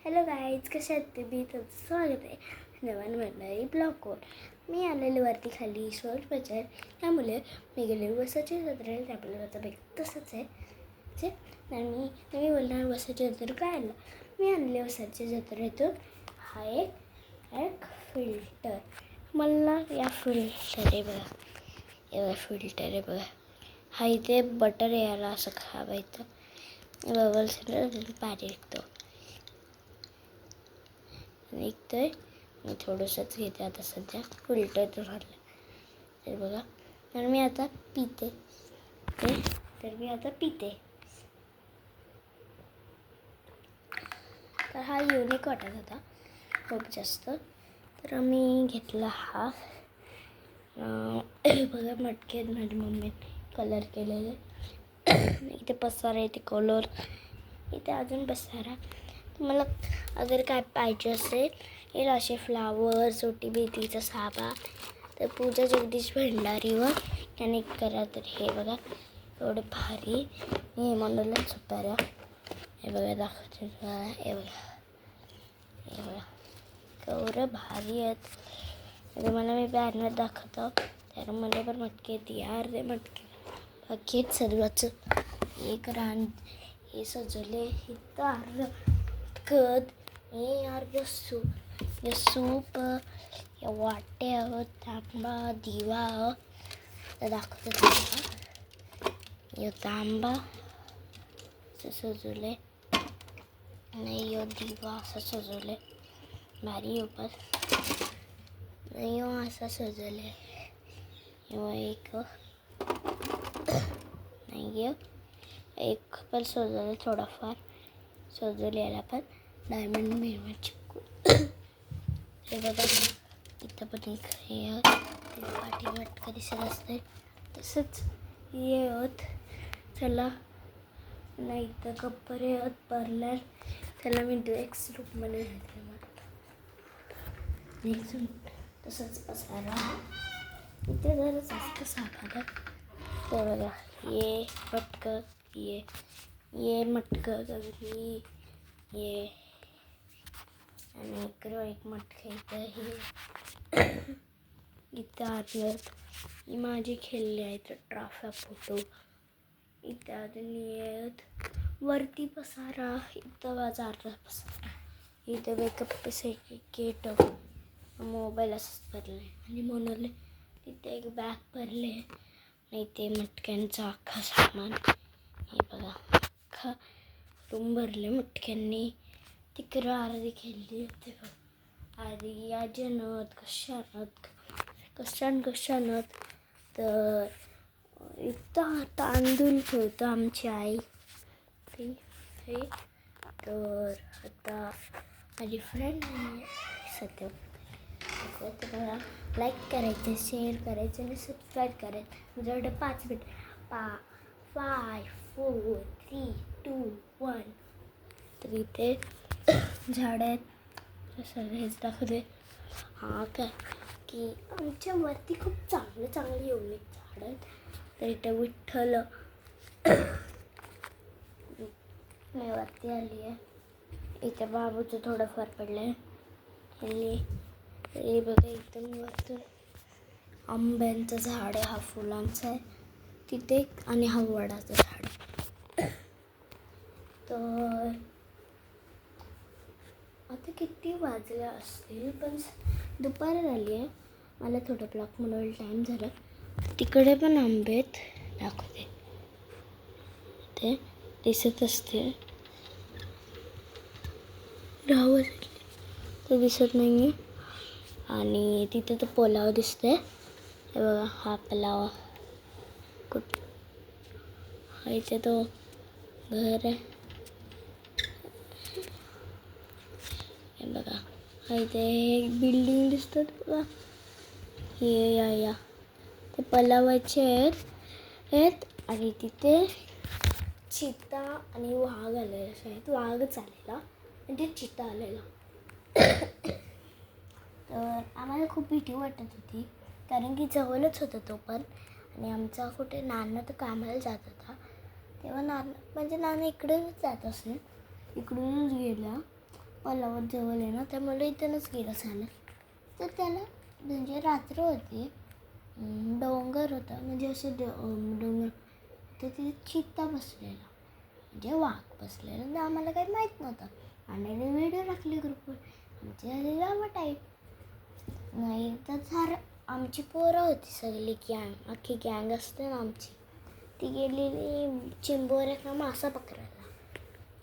Hello guys, कशा आहेत तुम्ही? तुमचं स्वागत आहे नवीन मंडळी ब्लॉगवर. मी आलेले वरती खाली शोर बजार, त्यामुळे मी गेले वसाच्या जत्रेला. त्यामुळे माझं बॅग तसंच आहे मी बोलणार वसाच्या जत्रेत काय आणलं. मी आणले वसाच्या जत्रेतून हा एक फिल्टर. मला या फिल्टर आहे बघा, एवढा फिल्टर आहे बघा. हा इथे बटर यायला असं खावायचं, बबल्स पाणी निघतो निघतंय. मी थोडंसंच घेते आता सध्या, फिल्टर तर राहिलं तर बघा. तर मी आता पिते तर हा युनिक वाटत होता खूप जास्त, तर मी घेतला हा. बघा मटके माझ्या मम्मीने कलर केलेले. इथे पसारा, इथे कलर, इथे अजून पसारा. तुम्हाला अगर काय पाहिजे असेल असे फ्लावर्स, ओटी बेटीचा साबा, तर पूजा जगदीश भंडारीवर कनेक्ट करा. तर हे बघा एवढं भारी. हे म्हणलं सुपाऱ्या, हे बघा दाखवते, हे बघा केवढं भारी आहेत. तुम्हाला मी बॅनर दाखवतो. तर मला पण मटके येते यार, रे मटके बाकी सर्वाचं एक रान हे सजवले. इथं अर्ध कद हे यार, ये सूप, या वाट्या, तांबा, दिवा दाखवतो तुम्हाला. यो तांबा असं सजवले, नाही यो दिवा असं सजवले भारी उपर, नाही यो असं सजवले. यो एक नाही एक पण सजवले, थोडाफार सजवले. याला पण डायमंड मिळवा चिपकून. हे बघा इथं पण एक हे पाठी मटका दिसत असते, तसंच हे होत. चला नाही इथं कप्पर येत भरल्यार. त्याला मी ड्रेक्स रूपमध्ये घातले मला तसंच पसारा. इथे जरा जास्त सापडा. तर बघा ये मटकं, ये मटकं गवली, ये आणि इकडं एक मटकं. इथं हे इथं आतल्यात ही माझी खेळली आहे तर ट्राफा फोटो. इथं अजून येत वरती पसारा. इथं बाजारचा पसारा, इथं मेकअप किट, मोबाईल असंच भरले आणि म्हणून तिथे एक बॅग भरले. आणि ते मटक्यांचं अख्खा सामान, हे बघा अख्खा रूम भरले मटक्यांनी. तिकडं अर्धी खेळली होते बघ, अर्धी याजनत कशानत. तर इथं तांदूळ ठेवतं आमची आई ते. तर आता माझी फ्रेंड आहे सध्या. तुम्हाला लाईक करायचं, शेअर करायचं आणि सबस्क्राईब करायचं. माझ्याकडे 5 मिनिट 5, 4, 3, 2, 1. तर इथे झाडं आहेत, सगळेच दाखवते. हा काय की आमच्या वरती खूप चांगले युनिक झाडं आहेत. तर इथे विठ्ठल, मी वरती आली आहे. इथे बाबूचं थोडंफार पडलं आहे. आणि हे बघा एकदम वरतून आंब्यांचं झाड आहे, हा फुलांचा आहे तिथे, आणि हा वडाचं झाड आहे. तर आता किती वाजले असतील, पण दुपार झाली आहे. मला थोडं ब्लॉक म्हणून टाईम झाला. तिकडे पण आंबे आहेत, दाखवते ते दिसत असतील. ते दिसत नाही आहे. आणि तिथे तो पुलाव दिसतोय, हे बघा हा पुलाव. हा इथे तो घर आहे, हे बघा. हा इथे एक बिल्डिंग दिसतात बघा, हे या ते पुलावाचे आहेत. आणि तिथे चिता आणि वाघ आलेला आहेत, वाघच आलेला आणि ते चिता आलेला. तर आम्हाला खूप भीती वाटत होती, कारण की जवळच होता तो पण. आणि आमचा कुठे नाना तर कामाला जात होता, तेव्हा नाना इकडेच जात असेल, इकडूनच गेला. पलावत जवळ आहे ना, त्यामुळे इथूनच गेलं झालं. तर त्याला म्हणजे रात्र होती, डोंगर होता, म्हणजे असं डोंगर तर तिथे चित्ता बसलेला, म्हणजे वाघ बसलेला. तर आम्हाला काही माहीत नव्हतं आणि व्हिडिओ टाकली ग्रुपवर. आमची झाली जावं टाईप नाही तर आमची पोरं होती सगळी गँग, अख्खी गँग असते ना आमची, ती गेलेली चिंबोऱ्याला मासा पकडायला.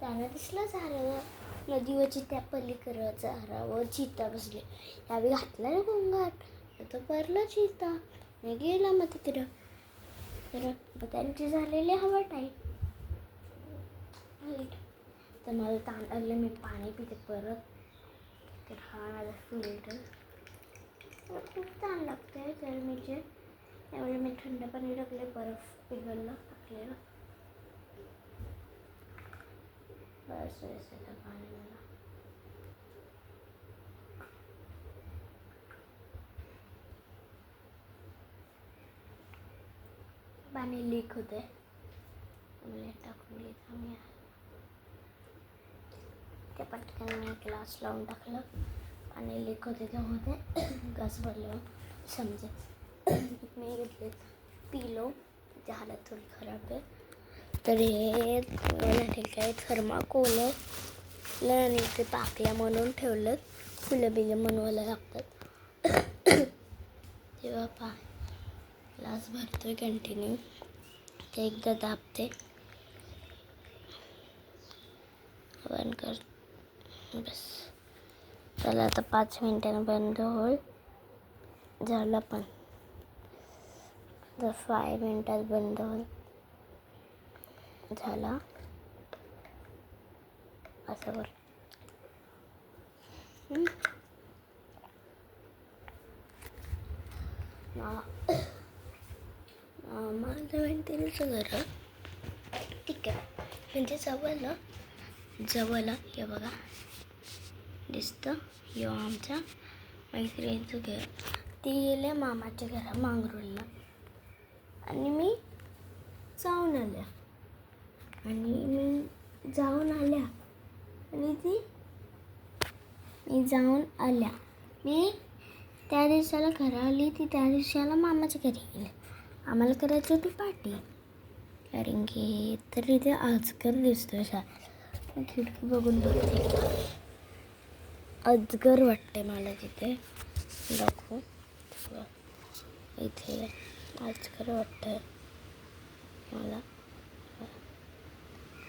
त्यांना दिसलं झाडावर नदीवरची त्या पलीकडं झाडावर चिता बसले. त्यावेळी घातला ना गोंगाट, तर परला चिता मी गेला मग तिकडं. तर त्यांची झालेली हवा टाईप. तर मला ताण लागलं, मी पाणी पिते परत. तर हा माझा फिल्टर खूप ताण लागते गरमीचे, त्यामुळे मी थंड पाणी टाकले, बर्फ पिघललं टाकलेलं. बस येतं पाणी मला. पाणी लीक होते, टाकून घेत आम्ही. त्या पटकन मी ग्लास लावून टाकलं, पाणी लीक होते त्यामध्ये ग्लास भरलं समजे. मी घेतले पिलो, त्याची हालत थोडी खराब आहे. तर हे काय थर्माकोल आणि ते पाकल्या म्हणून ठेवलं, फुलं बिलं बनवायला लागतात. तेव्हा ग्लास भरतोय कंटिन्यू, ते एकदा दाबते बंद कर, बस. चला आता 5 मिनिटांनी बंद होईल. झालं पण 5 मिनिटात बंद होईल. झाला असं कर. माझं मैत्रिणीचं घर ठीक आहे, म्हणजे जवळ हे बघा दिसतं. यो आमच्या मैत्रिणीचं घर. ती गेले मामाच्या घरा मांगरूळला आणि मी जाऊन आल्या आणि मी जाऊन आल्या. मी त्या दिवसाला घरा आली, ती त्या दिवसाला मामाच्या घरी गेले. आम्हाला करायची होती पार्टी, कारण की तर इथे अजगर दिसतोय. खिडकी बघून बघते, अजगर वाटते मला तिथे. दाखवू इथे अजगर वाटतं मला,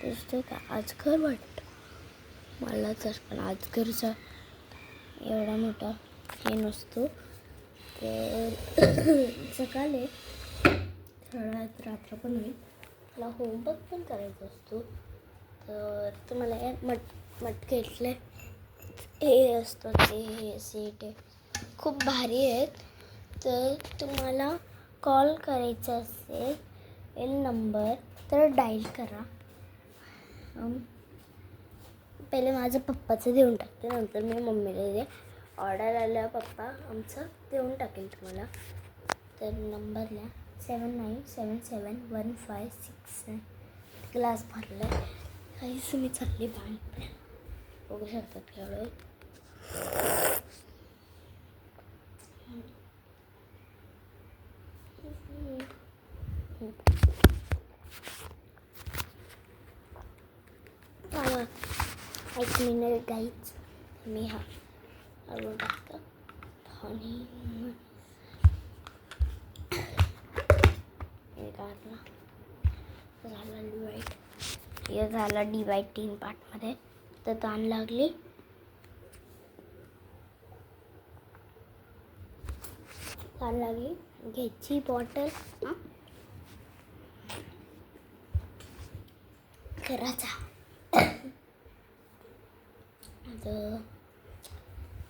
दिसतोय का अजगर वाटतं मला. तर पण अजगरचा एवढा मोठा हे नसतो. तर सकाळी थोडा रात्र पण होईल, मला होमवर्क पण करायचा असतो. तर तुम्हाला हे मटकेतले हे असतं ते हे सीट आहे, खूप भारी आहेत. तर तुम्हाला कॉल करायचा असेल नंबर तर डायल करा. पहिले माझं पप्पाचं देऊन टाकते, नंतर मी मम्मीला दे. ऑर्डर आल्यावर पप्पा आमचं देऊन टाकेल तुम्हाला. तर नंबर लिहा 79771569. ग्लास भरला काहीच मी चालली पाणी बघू शकतात एवढं. एक मिनिट गाईच, मी हळून टाकतो आणि हे काढला. झाला डिवाईड, हे झाला डिवाईड 3 पार्टमध्ये. तर ताण लागली, घ्यायची बॉटल करायचा.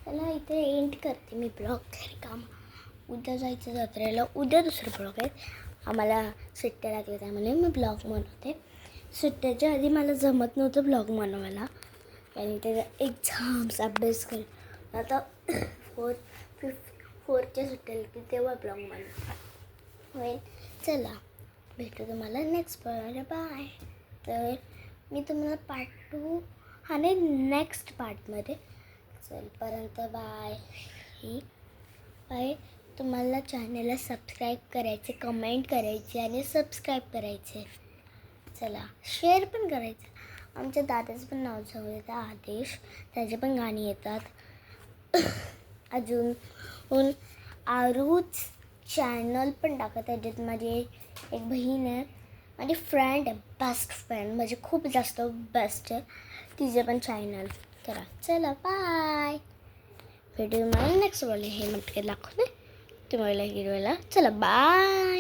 चला इथे एंड करते मी ब्लॉग. घरी काम, उद्या जायचं जत्रेला. उद्या दुसरं ब्लॉग आहे. आम्हाला सुट्ट्या लागल्या त्यामुळे मी ब्लॉग बनवते. सुट्ट्याच्या आधी मला जमत नव्हतं ब्लॉग बनवायला, आणि त्याचा एक्झाम्स अभ्यास कर. आता 4च्या सुट्ट्या लागतील तेव्हा ब्लॉग बनवते होईल. चला भेटू तुम्हाला नेक्स्ट ब्लॉगला. बाय. तर मी तुम्हाला पार्ट 2 आणि नेक्स्ट पार्टमध्ये. चलपर्यंत बाय. बाय. तुम्हाला चॅनलला सबस्क्राईब करायचे, कमेंट करायचे आणि सबस्क्राईब करायचे. चला शेअर पण करायचं. आमच्या दादाचं पण नाव सांगू आदेश, त्याचे पण गाणी येतात. अजून आरूच चॅनल पण टाकत. त्याच्यात माझी एक बहीण आहे, माझी फ्रेंड आहे, बेस्ट फ्रेंड, म्हणजे खूप जास्त बेस्ट आहे, तिचे पण चॅनल करा. चला बाय. भेटू मला नेक्स्ट वाले हे म्हणते दाखवते तुम्हाला हिरोला. चला बाय.